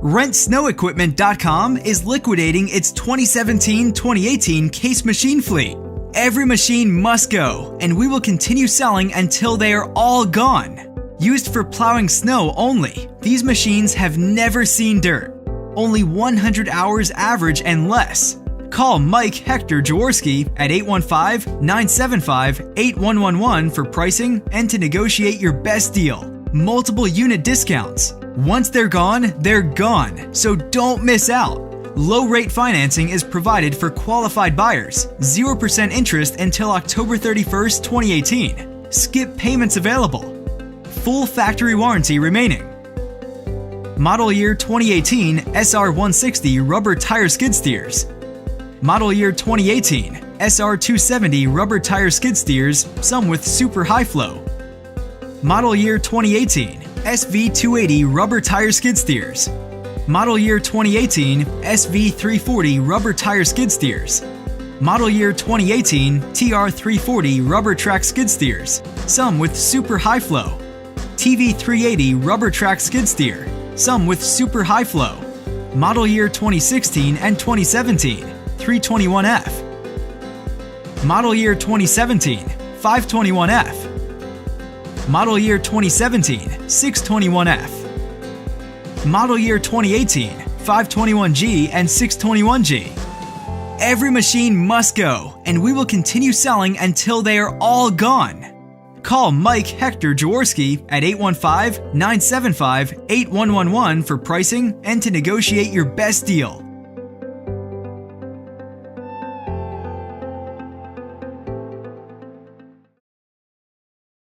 RentSnowEquipment.com is liquidating its 2017-2018 case machine fleet. Every machine must go, and we will continue selling until they are all gone. Used for plowing snow only, these machines have never seen dirt. Only 100 hours average and less. Call Mike Hector Jaworski at 815-975-8111 for pricing and to negotiate your best deal. Multiple unit discounts. Once they're gone, so don't miss out. Low-rate financing is provided for qualified buyers, 0% interest until October 31st, 2018. Skip payments available. Full factory warranty remaining. Model year 2018 SR160 rubber tire skid steers. Model year 2018 SR270 rubber tire skid steers, some with super high flow. Model year 2018 SV280 rubber tire skid steers. Model year 2018 SV340 rubber tire skid steers. Model year 2018 TR340 rubber track skid steers, some with super high flow. TV380 rubber track skid steer, some with super high flow. Model year 2016 and 2017 321F. Model year 2017 521F. Model year 2017 621F. Model year 2018 521G and 621G. Every machine must go, and we will continue selling until they are all gone. Call Mike Hector Jaworski at 815-975-8111 for pricing and to negotiate your best deal.